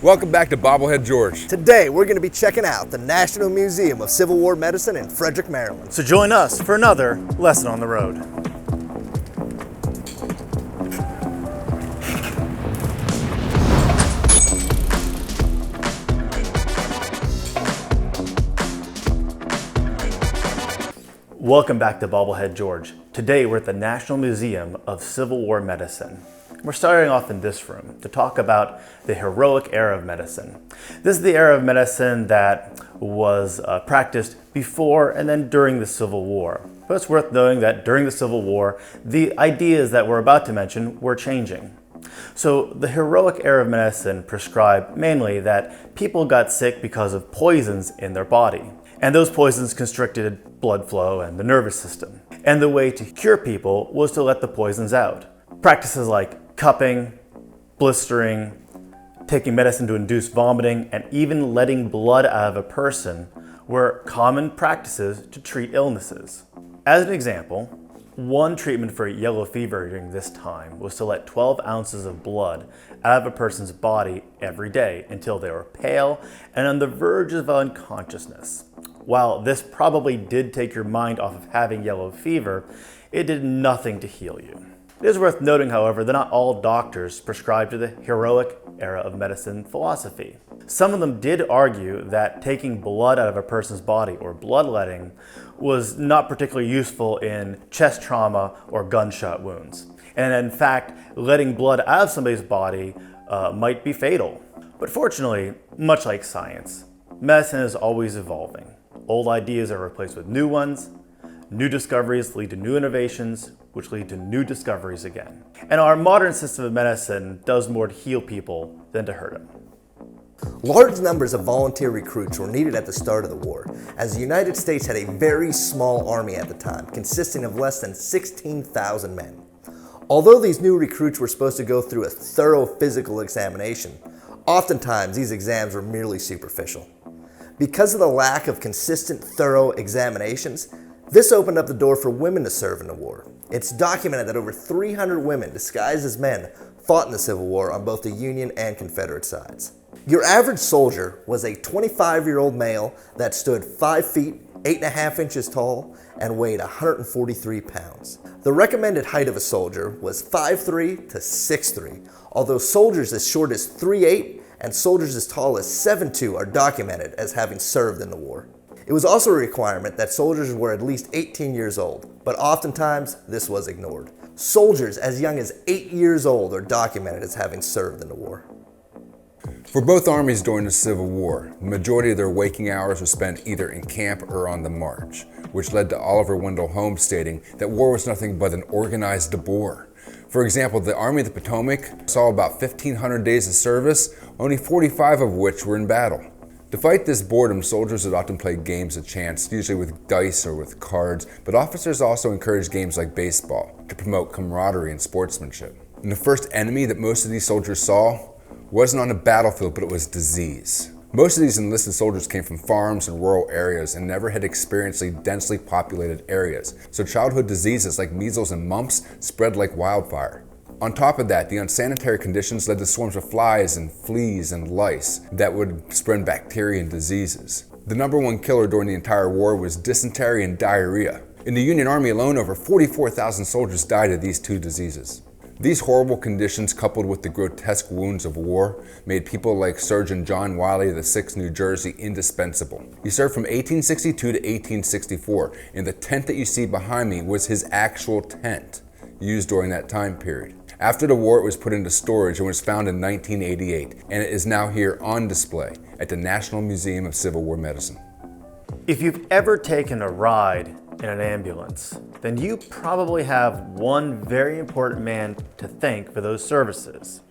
Welcome back to Bobblehead George. Today we're going to be checking out the National Museum of Civil War Medicine in Frederick, Maryland. So join us for another lesson on the road. Welcome back to Bobblehead George. Today we're at the National Museum of Civil War Medicine. We're starting off in this room to talk about the heroic era of medicine. This is the era of medicine that was practiced before and then during the Civil War. But it's worth noting that during the Civil War, the ideas that we're about to mention were changing. So the heroic era of medicine prescribed mainly that people got sick because of poisons in their body. And those poisons constricted blood flow and the nervous system. And the way to cure people was to let the poisons out. Practices like cupping, blistering, taking medicine to induce vomiting, and even letting blood out of a person were common practices to treat illnesses. As an example, one treatment for yellow fever during this time was to let 12 ounces of blood out of a person's body every day until they were pale and on the verge of unconsciousness. While this probably did take your mind off of having yellow fever, it did nothing to heal you. It is worth noting, however, that not all doctors prescribed to the heroic era of medicine philosophy. Some of them did argue that taking blood out of a person's body, or bloodletting, was not particularly useful in chest trauma or gunshot wounds. And in fact, letting blood out of somebody's body might be fatal. But fortunately, much like science, medicine is always evolving. Old ideas are replaced with new ones. New discoveries lead to new innovations, which lead to new discoveries again. And our modern system of medicine does more to heal people than to hurt them. Large numbers of volunteer recruits were needed at the start of the war, as the United States had a very small army at the time, consisting of less than 16,000 men. Although these new recruits were supposed to go through a thorough physical examination, oftentimes these exams were merely superficial. Because of the lack of consistent, thorough examinations, this opened up the door for women to serve in the war. It's documented that over 300 women disguised as men fought in the Civil War on both the Union and Confederate sides. Your average soldier was a 25-year-old male that stood 5 feet, 8.5 inches tall, and weighed 143 pounds. The recommended height of a soldier was 5'3" to 6'3", although soldiers as short as 3'8" and soldiers as tall as 7'2" are documented as having served in the war. It was also a requirement that soldiers were at least 18 years old, but oftentimes this was ignored. Soldiers as young as 8 years old are documented as having served in the war. For both armies during the Civil War, the majority of their waking hours were spent either in camp or on the march, which led to Oliver Wendell Holmes stating that war was nothing but an organized labor. For example, the Army of the Potomac saw about 1,500 days of service, only 45 of which were in battle. To fight this boredom, soldiers would often play games of chance, usually with dice or with cards, but officers also encouraged games like baseball to promote camaraderie and sportsmanship. And the first enemy that most of these soldiers saw wasn't on the battlefield, but it was disease. Most of these enlisted soldiers came from farms and rural areas and never had experienced densely populated areas, so childhood diseases like measles and mumps spread like wildfire. On top of that, the unsanitary conditions led to swarms of flies and fleas and lice that would spread bacteria and diseases. The number one killer during the entire war was dysentery and diarrhea. In the Union Army alone, over 44,000 soldiers died of these two diseases. These horrible conditions, coupled with the grotesque wounds of war, made people like Surgeon John Wiley of the 6th New Jersey indispensable. He served from 1862 to 1864, and the tent that you see behind me was his actual tent used during that time period. After the war, it was put into storage and was found in 1988, and it is now here on display at the National Museum of Civil War Medicine. If you've ever taken a ride in an ambulance, then you probably have one very important man to thank for those services.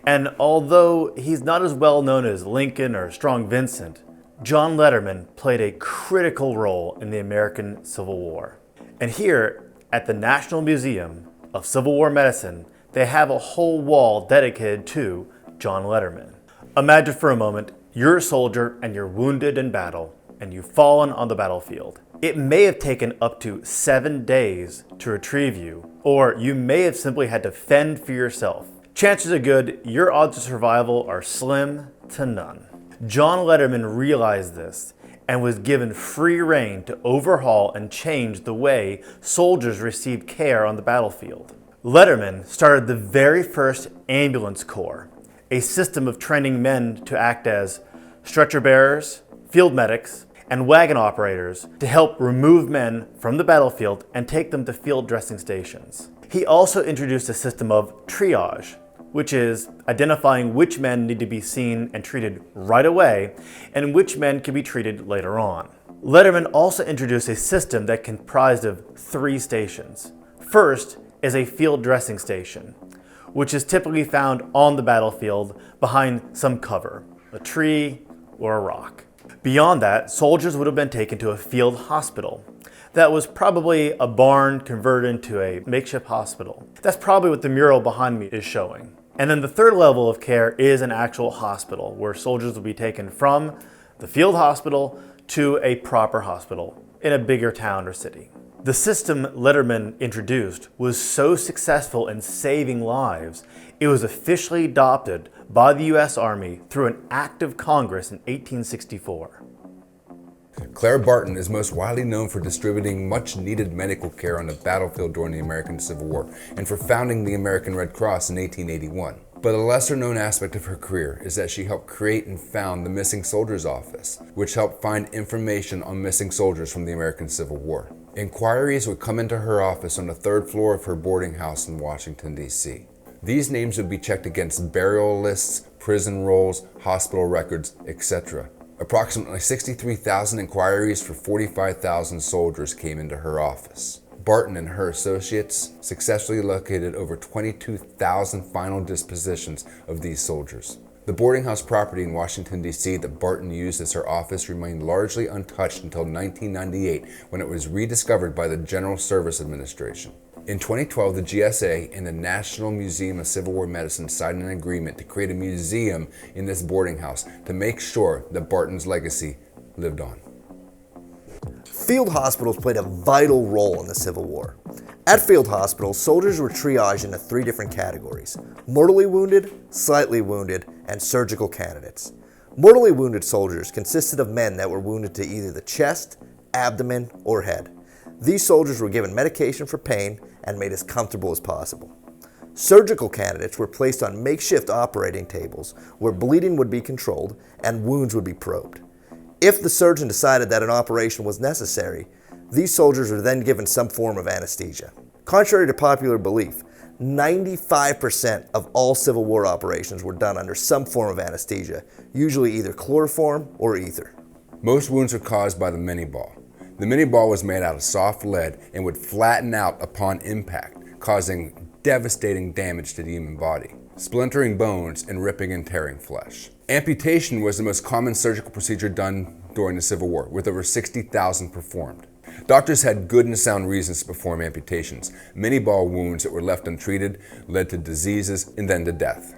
And although he's not as well known as Lincoln or Strong Vincent, John Letterman played a critical role in the American Civil War. And here at the National Museum of Civil War Medicine, they have a whole wall dedicated to John Letterman. Imagine for a moment, you're a soldier and you're wounded in battle and you've fallen on the battlefield. It may have taken up to 7 days to retrieve you, or you may have simply had to fend for yourself. Chances are good your odds of survival are slim to none. John Letterman realized this and was given free rein to overhaul and change the way soldiers received care on the battlefield. Letterman started the very first ambulance corps, a system of training men to act as stretcher bearers, field medics, and wagon operators to help remove men from the battlefield and take them to field dressing stations. He also introduced a system of triage, which is identifying which men need to be seen and treated right away and which men can be treated later on. Letterman also introduced a system that comprised of 3 stations. First is a field dressing station, which is typically found on the battlefield behind some cover, a tree or a rock. Beyond that, soldiers would have been taken to a field hospital. That was probably a barn converted into a makeshift hospital. That's probably what the mural behind me is showing. And then the third level of care is an actual hospital where soldiers will be taken from the field hospital to a proper hospital in a bigger town or city. The system Letterman introduced was so successful in saving lives, it was officially adopted by the U.S. Army through an act of Congress in 1864. Clara Barton is most widely known for distributing much-needed medical care on the battlefield during the American Civil War and for founding the American Red Cross in 1881. But a lesser-known aspect of her career is that she helped create and found the Missing Soldiers Office, which helped find information on missing soldiers from the American Civil War. Inquiries would come into her office on the 3rd floor of her boarding house in Washington, D.C. These names would be checked against burial lists, prison rolls, hospital records, etc. Approximately 63,000 inquiries for 45,000 soldiers came into her office. Barton and her associates successfully located over 22,000 final dispositions of these soldiers. The boarding house property in Washington, D.C. that Barton used as her office remained largely untouched until 1998, when it was rediscovered by the General Service Administration. In 2012, the GSA and the National Museum of Civil War Medicine signed an agreement to create a museum in this boarding house to make sure that Barton's legacy lived on. Field hospitals played a vital role in the Civil War. At field hospitals, soldiers were triaged into 3 different categories: mortally wounded, slightly wounded, and surgical candidates. Mortally wounded soldiers consisted of men that were wounded to either the chest, abdomen, or head. These soldiers were given medication for pain and made as comfortable as possible. Surgical candidates were placed on makeshift operating tables where bleeding would be controlled and wounds would be probed. If the surgeon decided that an operation was necessary, these soldiers were then given some form of anesthesia. Contrary to popular belief, 95% of all Civil War operations were done under some form of anesthesia, usually either chloroform or ether. Most wounds are caused by the Minie ball. The Minie ball was made out of soft lead and would flatten out upon impact, causing devastating damage to the human body, splintering bones and ripping and tearing flesh. Amputation was the most common surgical procedure done during the Civil War, with over 60,000 performed. Doctors had good and sound reasons to perform amputations. Minie ball wounds that were left untreated led to diseases and then to death.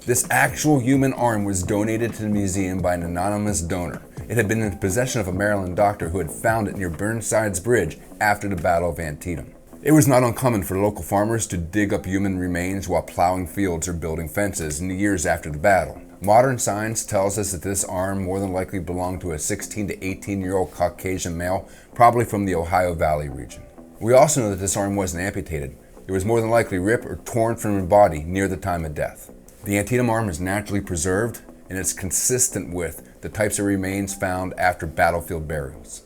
This actual human arm was donated to the museum by an anonymous donor. It had been in the possession of a Maryland doctor who had found it near Burnside's Bridge after the Battle of Antietam. It was not uncommon for local farmers to dig up human remains while plowing fields or building fences in the years after the battle. Modern science tells us that this arm more than likely belonged to a 16 to 18-year-old Caucasian male, probably from the Ohio Valley region. We also know that this arm wasn't amputated. It was more than likely ripped or torn from the body near the time of death. The Antietam Arm is naturally preserved, and it's consistent with the types of remains found after battlefield burials.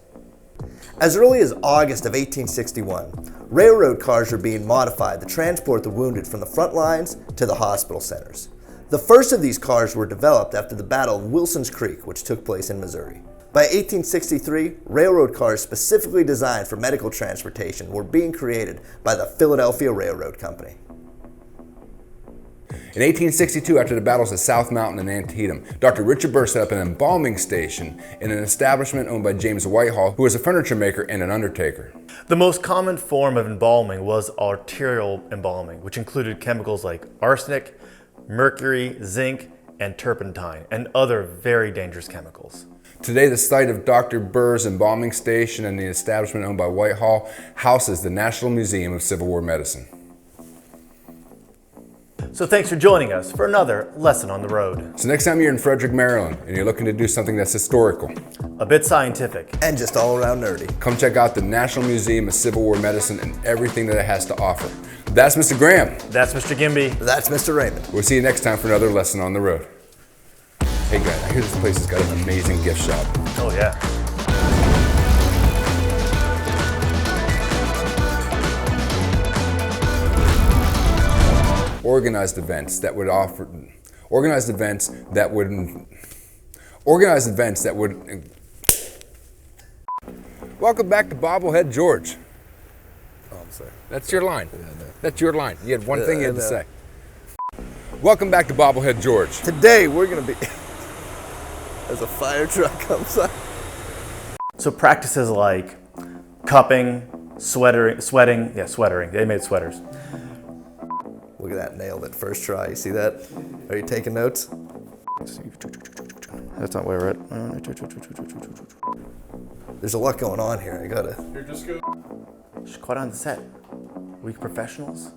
As early as August of 1861, railroad cars were being modified to transport the wounded from the front lines to the hospital centers. The first of these cars were developed after the Battle of Wilson's Creek, which took place in Missouri. By 1863, railroad cars specifically designed for medical transportation were being created by the Philadelphia Railroad Company. In 1862, after the battles of South Mountain and Antietam, Dr. Richard Burr set up an embalming station in an establishment owned by James Whitehall, who was a furniture maker and an undertaker. The most common form of embalming was arterial embalming, which included chemicals like arsenic, mercury, zinc, and turpentine, and other very dangerous chemicals. Today, the site of Dr. Burr's embalming station and the establishment owned by Whitehall houses the National Museum of Civil War Medicine. So thanks for joining us for another Lesson on the Road. So next time you're in Frederick, Maryland, and you're looking to do something that's historical, A bit scientific. And just all around nerdy. come check out the National Museum of Civil War Medicine and everything that it has to offer. That's Mr. Graham. That's Mr. Gimby. That's Mr. Raymond. We'll see you next time for another Lesson on the Road. Hey guys, I hear this place has got an amazing gift shop. Oh yeah. Organized events that would Welcome back to Bobblehead George. Oh, I'm sorry. That's your line. Yeah, I know. That's your line. You had one thing you had to I know. say. Welcome back to Bobblehead George. Today we're going to be... As a fire truck comes up. So practices like cupping, sweating. They made sweaters. Look at that, nailed it first try. You see that? Are you taking notes? That's not where we're at. There's a lot going on here. I gotta... Just quite on the set. Weak professionals.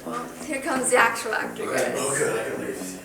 Well, here comes the actual actor, guys. Oh, good. I can leave.